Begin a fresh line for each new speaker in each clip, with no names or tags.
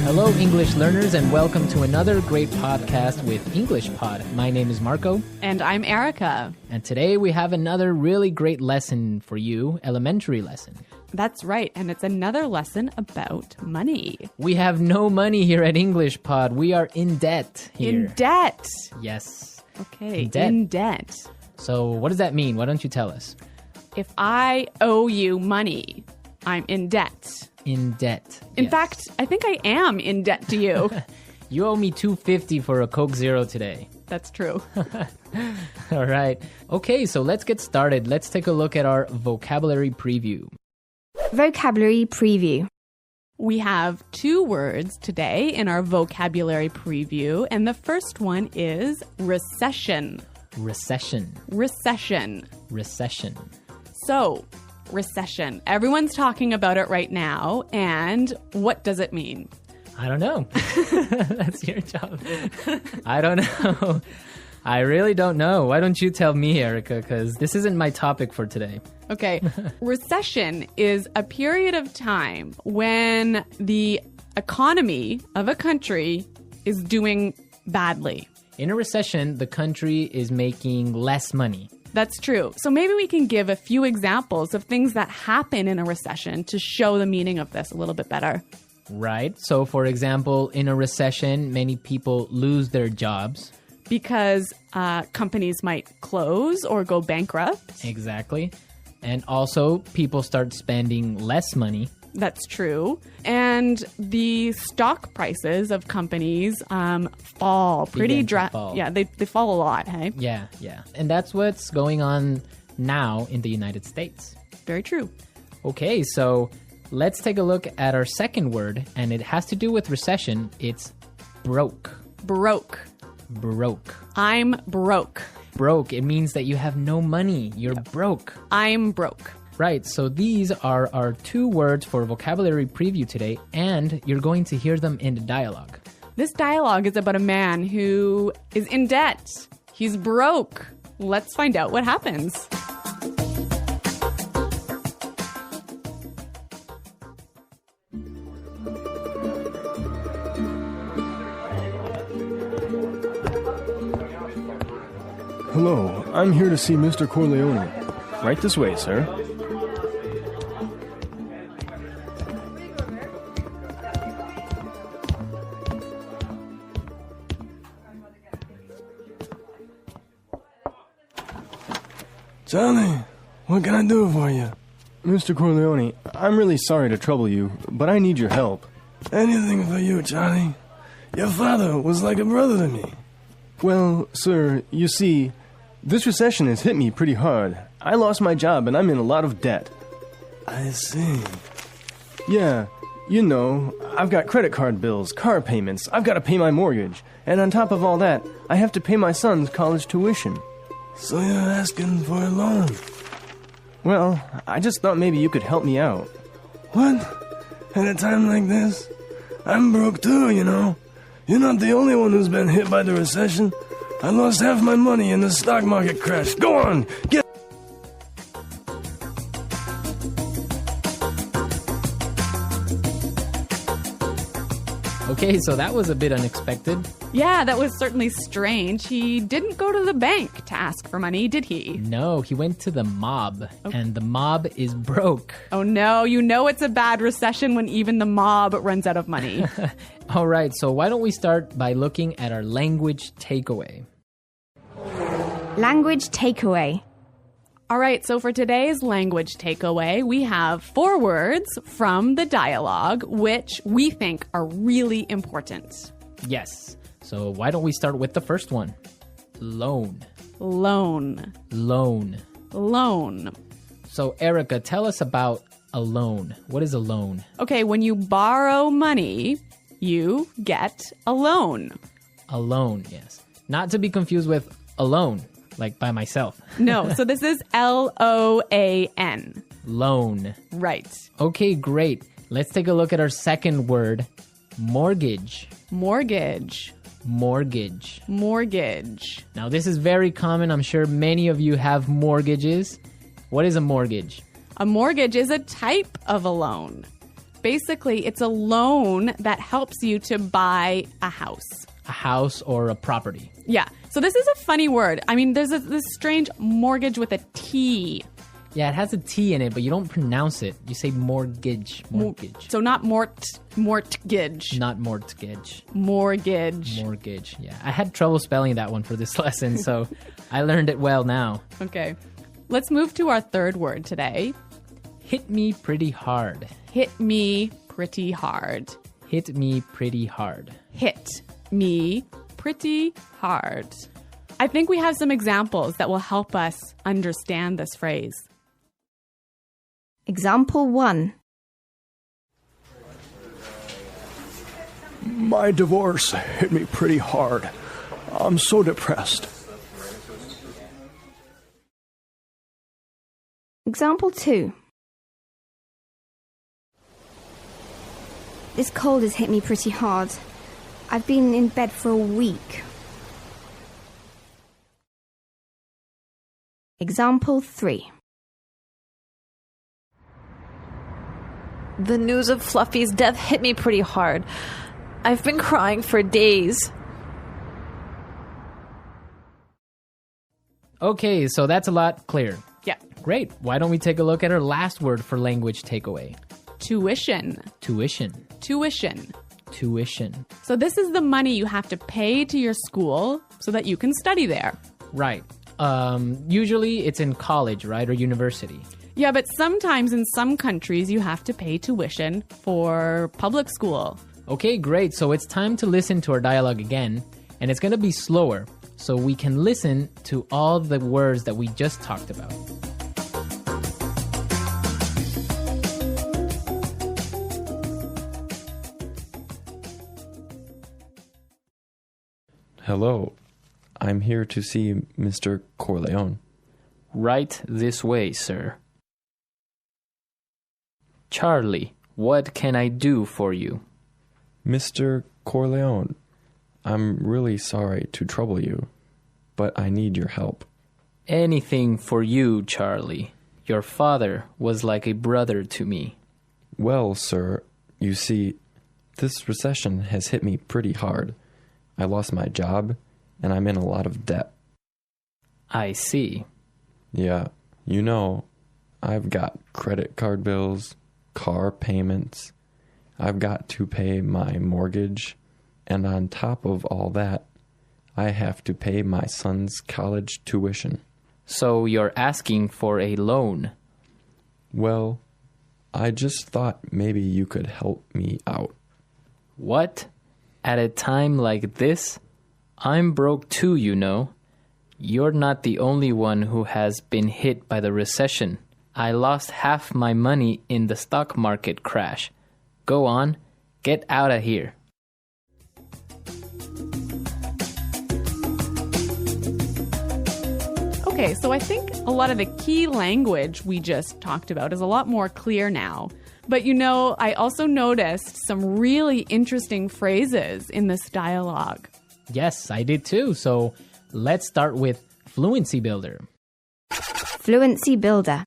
Hello, English learners, and welcome to another great podcast with English Pod. My name is Marco.
And I'm Erica.
And today we have another really great lesson for you, elementary lesson.
That's right, and it's another lesson about money.
We have no money here at English Pod. We are in debt here.
In debt.
Yes.
Okay,
In debt.
in debt.
So what does that mean? Why don't you tell us?
If I owe you money, I'm in debt.
In debt.
In
Yes.
fact, I think I am in debt to you.
You owe me $2.50 for a Coke Zero today.
That's true.
All right. Okay, so let's get started. Let's take a look at our vocabulary preview.
Vocabulary preview.
We have two words today in our vocabulary preview, and the first one is recession.
Recession.
Recession.
Recession.
So, recession. Everyone's talking about it right now, and what does it mean?
I don't know. That's your job. I don't know. I really don't know. Why don't you tell me, Erica? Because this isn't my topic for today.
Okay. Recession is a period of time when the economy of a country is doing badly.
In a recession, the country is making less money.
That's true. So maybe we can give a few examples of things that happen in a recession to show the meaning of this a little bit better.
Right. So, for example, in a recession, many people lose their jobs.
Because companies might close or go bankrupt.
Exactly. And also, people start spending less money.
That's true. And the stock prices of companies fall pretty
Begin to fall.
Yeah, they fall a lot, hey?
Yeah. And that's what's going on now in the United States.
Very true.
Okay, so let's take a look at our second word, and it has to do with recession. It's broke.
Broke.
Broke.
I'm broke.
Broke, it means that you have no money. You're broke.
I'm broke.
Right, so these are our two words for vocabulary preview today, and you're going to hear them in the dialogue.
This dialogue is about a man who is in debt. He's broke. Let's find out what happens.
Hello, I'm here to see Mr. Corleone. Right this way, sir. Johnny, what can I do for you? Mr. Corleone, I'm really sorry to trouble you, but I need your help. Anything for you, Johnny. Your father was like a brother to me. Well, sir, you see, this recession has hit me pretty hard. I lost my job and I'm in a lot of debt. I see. Yeah, you know, I've got credit card bills, car payments, I've got to pay my mortgage, and on top of all that, I have to pay my son's college tuition. So you're asking for a loan? Well, I just thought maybe you could help me out. What? At a time like this? I'm broke too, you know. You're not the only one who's been hit by the recession. I lost half my money in the stock market crash. Go on, get...
Okay, so that was a bit unexpected.
Yeah, that was certainly strange. He didn't go to the bank to ask for money, did he?
No, he went to the mob, and the mob is broke.
Oh no, you know it's a bad recession when even the mob runs out of money.
All right, so why don't we start by looking at our language takeaway?
Language takeaway.
All right, so for today's language takeaway, we have 4 words from the dialogue, which we think are really important.
Yes, so why don't we start with the first one? Loan.
Loan.
Loan.
Loan.
So, Erica, tell us about a loan. What is a loan?
Okay, when you borrow money, you get a loan.
A loan, yes. Not to be confused with alone, like by myself.
No, so this is L-O-A-N.
Loan.
Right.
Okay, great. Let's take a look at our second word, mortgage.
Mortgage.
Mortgage.
Mortgage.
Now, this is very common. I'm sure many of you have mortgages. What is a mortgage?
A mortgage is a type of a loan. Basically, it's a loan that helps you to buy a house.
A house or a property.
Yeah. So this is a funny word. I mean, there's this strange mortgage with a T.
Yeah, it has a T in it, but you don't pronounce it. You say mortgage. Mortgage.
So not mortgage.
Not mortgage.
Mortgage.
Mortgage. Yeah. I had trouble spelling that one for this lesson, so I learned it well now.
Okay. Let's move to our third word today.
Hit me pretty hard.
Hit me pretty hard.
Hit me pretty hard.
Hit me pretty hard. I think we have some examples that will help us understand this phrase.
Example 1.
My divorce hit me pretty hard. I'm so depressed.
Example 2. This cold has hit me pretty hard. I've been in bed for a week. Example 3.
The news of Fluffy's death hit me pretty hard. I've been crying for days.
Okay, so that's a lot clearer.
Yeah.
Great. Why don't we take a look at our last word for language takeaway?
Tuition.
Tuition.
Tuition.
Tuition.
So this is the money you have to pay to your school so that you can study there.
Right. Usually it's in college, right, or university.
Yeah, but sometimes in some countries you have to pay tuition for public school.
Okay, great. So it's time to listen to our dialogue again, and it's going to be slower so we can listen to all the words that we just talked about.
Hello, I'm here to see Mr. Corleone.
Right this way, sir. Charlie, what can I do for you?
Mr. Corleone, I'm really sorry to trouble you, but I need your help.
Anything for you, Charlie. Your father was like a brother to me.
Well, sir, you see, this recession has hit me pretty hard. I lost my job, and I'm in a lot of debt.
I see.
Yeah, you know, I've got credit card bills, car payments. I've got to pay my mortgage, and on top of all that, I have to pay my son's college tuition.
So you're asking for a loan?
Well, I just thought maybe you could help me out.
What? At a time like this? I'm broke too, you know. You're not the only one who has been hit by the recession. I lost half my money in the stock market crash. Go on, get out of here.
Okay, so I think a lot of the key language we just talked about is a lot more clear now. But you know, I also noticed some really interesting phrases in this dialogue.
Yes, I did too. So let's start with Fluency Builder.
Fluency Builder.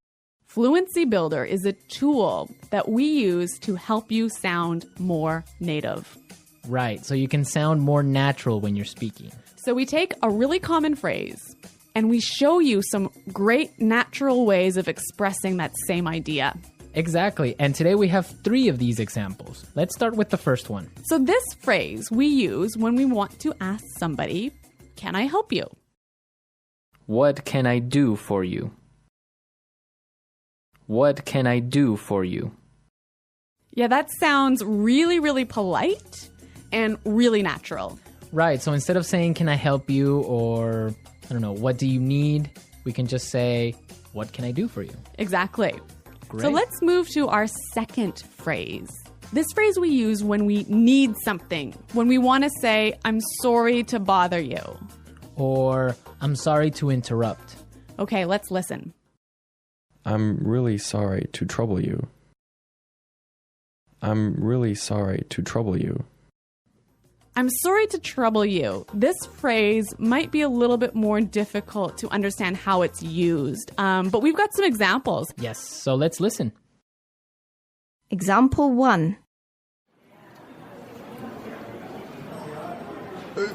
Fluency Builder is a tool that we use to help you sound more native.
Right, so you can sound more natural when you're speaking.
So we take a really common phrase and we show you some great natural ways of expressing that same idea.
Exactly, and today we have 3 of these examples. Let's start with the first one.
So this phrase we use when we want to ask somebody, "Can I help you?"
What can I do for you? What can I do for you?
Yeah, that sounds really, really polite and really natural.
Right, so instead of saying, can I help you, or, I don't know, what do you need? We can just say, what can I do for you?
Exactly.
Great.
So let's move to our second phrase. This phrase we use when we need something, when we want to say, I'm sorry to bother you.
Or, I'm sorry to interrupt.
Okay, let's listen.
I'm really sorry to trouble you. I'm really sorry to trouble you.
I'm sorry to trouble you. This phrase might be a little bit more difficult to understand how it's used, but we've got some examples.
Yes, so let's listen.
Example 1.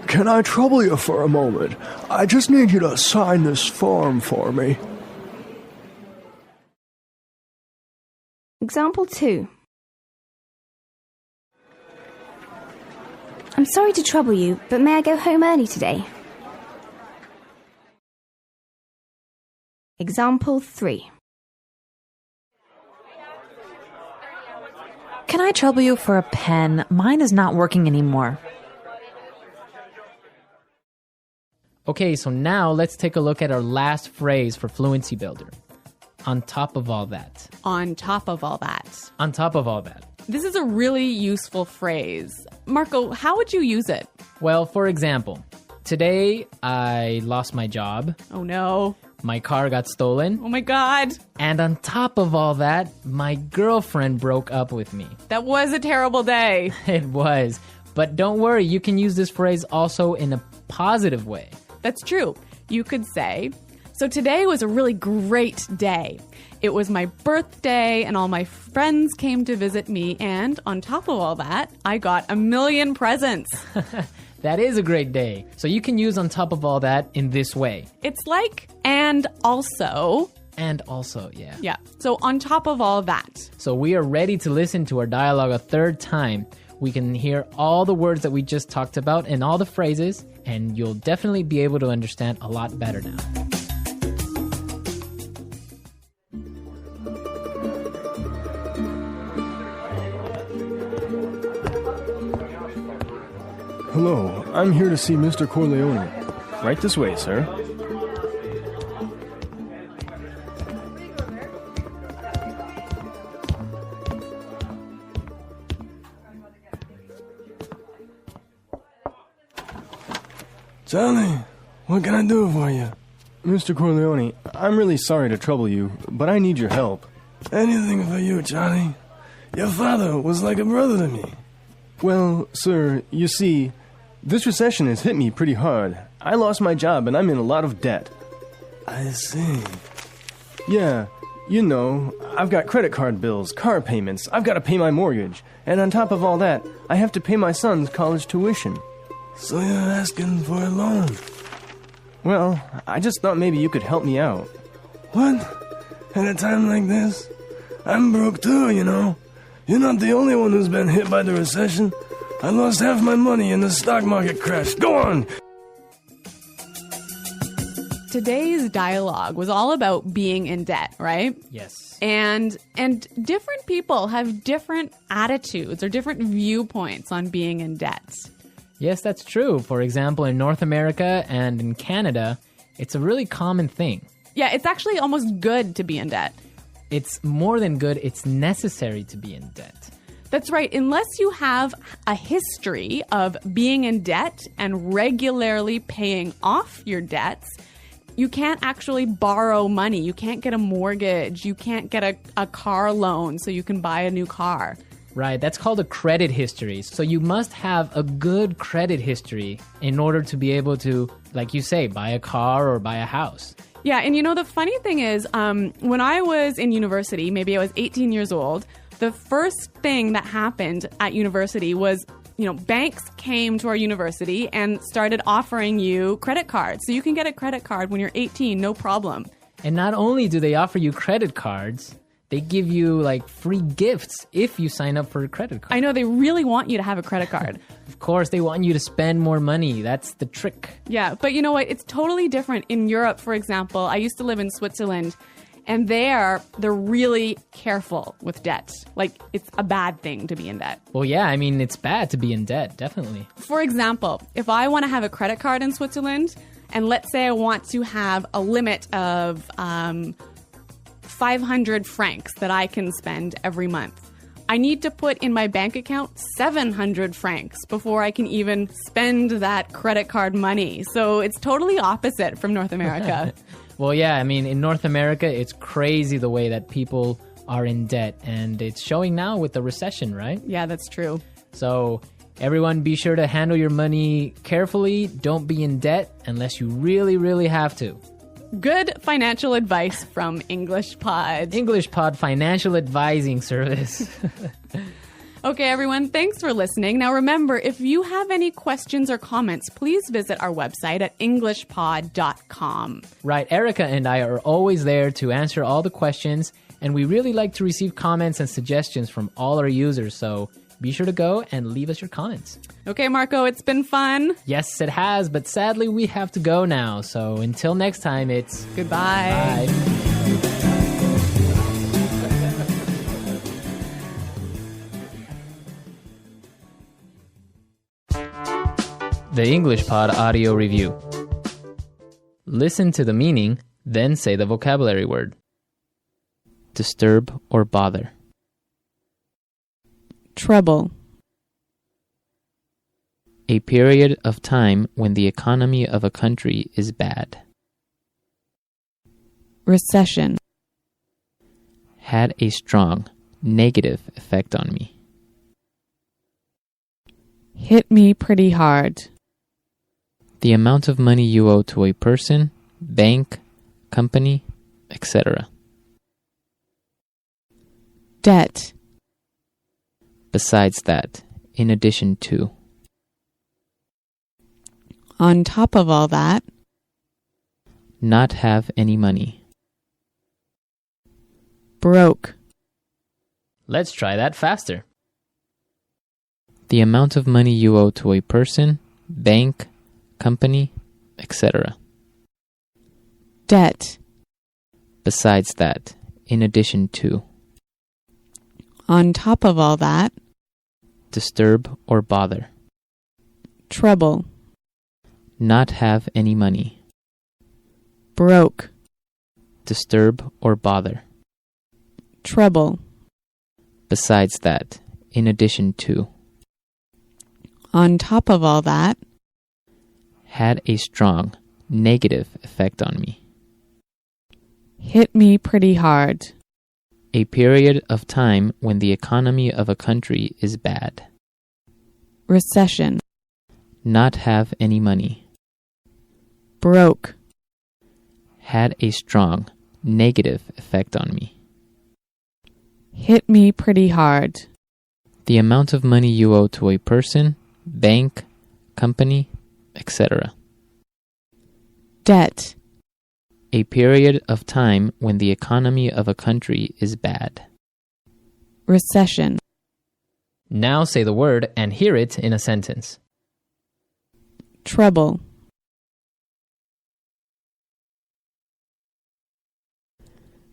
Can I trouble you for a moment? I just need you to sign this form for me.
Example 2. I'm sorry to trouble you, but may I go home early today? Example 3.
Can I trouble you for a pen? Mine is not working anymore.
Okay, so now let's take a look at our last phrase for Fluency Builder. On top of all that.
On top of all that.
On top of all that.
This is a really useful phrase. Marco, how would you use it?
Well, for example, today I lost my job.
Oh no.
My car got stolen.
Oh my God.
And on top of all that, my girlfriend broke up with me.
That was a terrible day.
It was. But don't worry, you can use this phrase also in a positive way.
That's true. You could say, so today was a really great day. It was my birthday and all my friends came to visit me. And on top of all that, I got 1,000,000 presents.
That is a great day. So you can use on top of all that in this way.
It's like, and also.
And also, yeah.
Yeah. So on top of all that.
So we are ready to listen to our dialogue a third time. We can hear all the words that we just talked about and all the phrases, and you'll definitely be able to understand a lot better now.
Hello, I'm here to see Mr. Corleone. Right this way, sir. Johnny, what can I do for you? Mr. Corleone, I'm really sorry to trouble you, but I need your help. Anything for you, Johnny. Your father was like a brother to me. Well, sir, you see, this recession has hit me pretty hard. I lost my job and I'm in a lot of debt. I see. Yeah, you know, I've got credit card bills, car payments, I've got to pay my mortgage, and on top of all that, I have to pay my son's college tuition. So you're asking for a loan? Well, I just thought maybe you could help me out. What? At a time like this? I'm broke too, you know. You're not the only one who's been hit by the recession. I lost half my money in the stock market crash. Go on!
Today's dialogue was all about being in debt, right?
Yes.
And different people have different attitudes or different viewpoints on being in debt.
Yes, that's true. For example, in North America and in Canada, it's a really common thing.
Yeah, it's actually almost good to be in debt.
It's more than good, it's necessary to be in debt.
That's right. Unless you have a history of being in debt and regularly paying off your debts, you can't actually borrow money. You can't get a mortgage. You can't get a car loan so you can buy a new car.
Right, that's called a credit history. So you must have a good credit history in order to be able to, like you say, buy a car or buy a house.
Yeah, and you know, the funny thing is, when I was in university, maybe I was 18 years old, the first thing that happened at university was, you know, banks came to our university and started offering you credit cards. So you can get a credit card when you're 18, no problem.
And not only do they offer you credit cards, they give you like free gifts if you sign up for a credit card.
I know, they really want you to have a credit card.
Of course, they want you to spend more money. That's the trick.
Yeah, but you know what? It's totally different. In Europe, for example, I used to live in Switzerland, and they're really careful with debt. Like, it's a bad thing to be in debt.
Well, yeah, I mean, it's bad to be in debt, definitely.
For example, if I want to have a credit card in Switzerland, and let's say I want to have a limit of 500 francs that I can spend every month, I need to put in my bank account 700 francs before I can even spend that credit card money. So it's totally opposite from North America.
Well, yeah, I mean, in North America, it's crazy the way that people are in debt, and it's showing now with the recession, right?
Yeah, that's true.
So everyone, be sure to handle your money carefully. Don't be in debt unless you really, really have to.
Good financial advice from English Pod.
English Pod Financial Advising Service.
Okay, everyone, thanks for listening. Now remember, if you have any questions or comments, please visit our website at englishpod.com.
Right, Erica and I are always there to answer all the questions, and we really like to receive comments and suggestions from all our users, so be sure to go and leave us your comments.
Okay, Marco, it's been fun.
Yes, it has, but sadly we have to go now, so until next time, it's
Goodbye.
bye. The English Pod Audio Review. Listen to the meaning, then say the vocabulary word. Disturb or bother.
Trouble.
A period of time when the economy of a country is bad.
Recession.
Had a strong, negative effect on me.
Hit me pretty hard.
The amount of money you owe to a person, bank, company, etc.
Debt.
Besides that, in addition to.
On top of all that.
Not have any money.
Broke.
Let's try that faster. The amount of money you owe to a person, bank, company, etc.
Debt.
Besides that, in addition to.
On top of all that.
Disturb or bother.
Trouble.
Not have any money.
Broke.
Disturb or bother.
Trouble.
Besides that, in addition to.
On top of all that.
Had a strong, negative effect on me.
Hit me pretty hard.
A period of time when the economy of a country is bad.
Recession.
Not have any money.
Broke.
Had a strong, negative effect on me.
Hit me pretty hard.
The amount of money you owe to a person, bank, company, etc.
Debt.
A period of time when the economy of a country is bad.
Recession.
Now say the word and hear it in a sentence.
Trouble.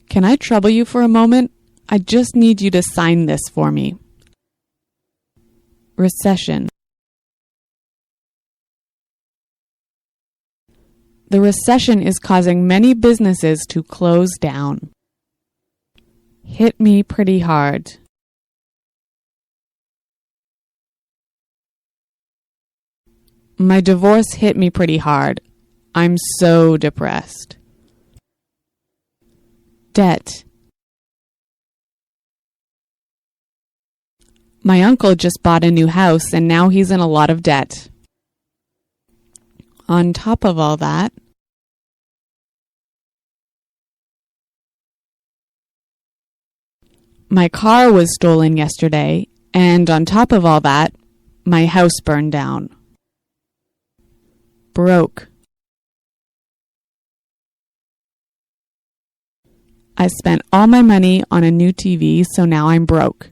Can I trouble you for a moment? I just need you to sign this for me. Recession. The recession is causing many businesses to close down. Hit me pretty hard. My divorce hit me pretty hard. I'm so depressed. Debt. My uncle just bought a new house and now he's in a lot of debt. On top of all that, my car was stolen yesterday, and on top of all that, my house burned down. Broke. I spent all my money on a new TV, so now I'm broke.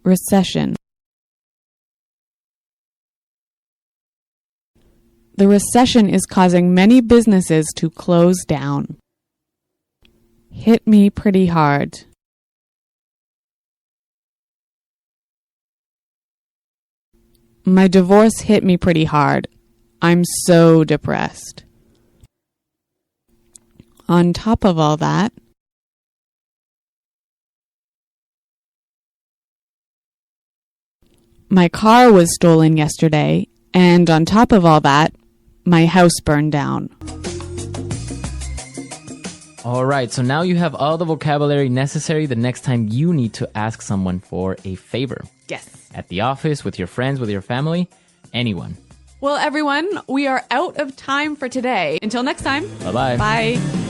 Recession. The recession is causing many businesses to close down. Hit me pretty hard. My divorce hit me pretty hard. I'm so depressed. On top of all that, my car was stolen yesterday, and on top of all that, my house burned down.
All right, so now you have all the vocabulary necessary the next time you need to ask someone for a favor.
Yes.
At the office, with your friends, with your family, anyone.
Well, everyone, we are out of time for today. Until next time.
Bye-bye.
Bye.